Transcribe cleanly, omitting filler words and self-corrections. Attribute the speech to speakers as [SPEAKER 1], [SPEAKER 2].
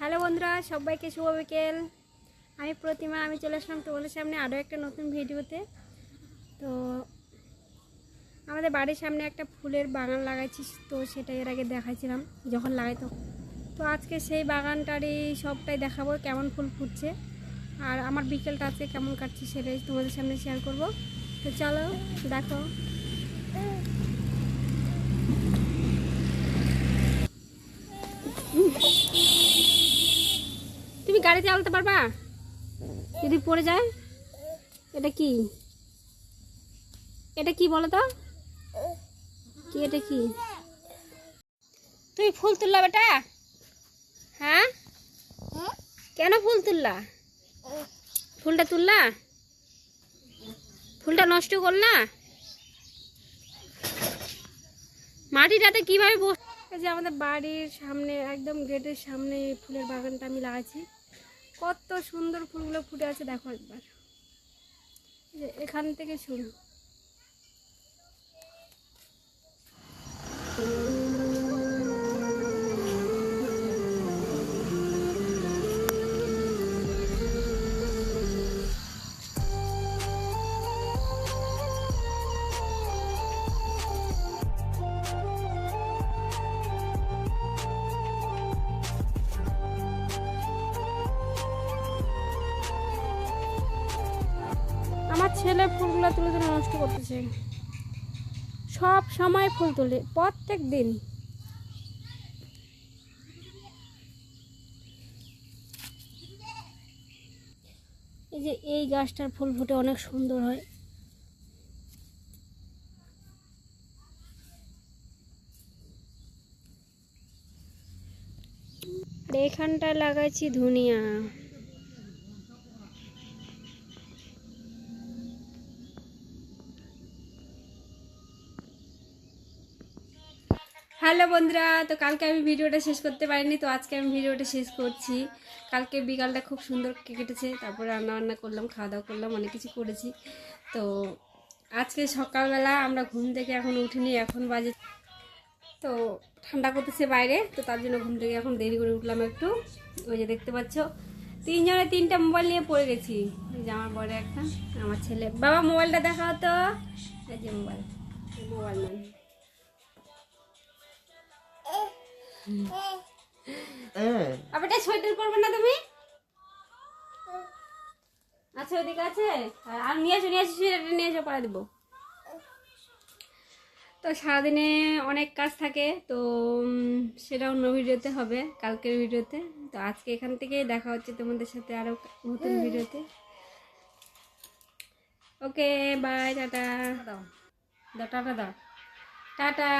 [SPEAKER 1] Hello বন্ধুরা, সবাইকে শুভ বিকেল। আমি প্রতিমা, আমি চলে আসলাম তোমাদের সামনে আরও একটা নতুন ভিডিওতে। তো আমাদের বাড়ির সামনে একটা ফুলের বাগান লাগাইছি, তো সেটা এর আগে দেখাইছিলাম যখন লাগাই তো। তো আজকে সেই বাগানটারই সবটাই দেখাবো, কেমন ফুল ফুটছে আর আমার বিকেলটা আজকে কেমন কাটছে সেটাই তোমাদের সামনে শেয়ার করব। তো চলো দেখো। তুমি গাড়ি চালাতে পারবা যদি পড়ে যায়? এটা কি, এটা কি বলো তো, কি এটা কি? তুমি ফুল তুললা বেটা? হ্যাঁ, কেন ফুল তুললা? ফুলটা তুললা, ফুলটা নষ্ট করলা? মাটিটাতে কিভাবে এই যে আমাদের বাড়ির সামনে একদম গেটের সামনে ফুলের বাগানটা আমি লাগাইছি। কত সুন্দর ফুলগুলো ফুটে আছে দেখো একবার। যে এখান থেকে শুরু। আমার ছেলে ফুলগুলো তুলে তুলে নষ্ট করতেছে, সব সময় ফুল তোলে প্রত্যেক দিন। এই যে এই গাছটার ফুল ফুটে অনেক সুন্দর হয়। আর এখানটায় লাগাইছি ধনিয়া। হ্যালো বন্ধুরা, তো কালকে আমি ভিডিওটা শেষ করতে পারিনি, তো আজকে আমি ভিডিওটা শেষ করছি। কালকে বিকালটা খুব সুন্দর কেটেছে, তারপরে রান্না করলাম, খাওয়া দাওয়া করলাম, অনেক কিছু করেছি। তো আজকে সকালবেলা আমরা ঘুম থেকে এখন উঠিনি, এখন বাজে, তো ঠান্ডা করতেছে বাইরে, তো তার জন্য ঘুম থেকে এখন দেরি করে উঠলাম একটু। ওই যে দেখতে পাচ্ছ তিনজনে তিনটা মোবাইল নিয়ে পড়ে গেছি। এই যে আমার বড় একটা, আমার ছেলে। বাবা মোবাইলটা দেখা হতো। এই যে মোবাইল, মোবাইল নেন। আবার সোয়েটার পরবে না তুমি? আচ্ছা ওইদিকে আছে, আর নিয়ে আসো সোয়েটারটা নিয়ে এসে পরে দেবো। তো সারাদিনে অনেক কাজ থাকে, তো সেটা অন্য ভিডিওতে হবে, কালকের ভিডিওতে। তো আজকে এখান থেকে দেখা হচ্ছে তোমাদের সাথে আরও নতুন ভিডিওতে। ওকে বাই, টাটা দাও, দাও টাটা দাও, টাটা।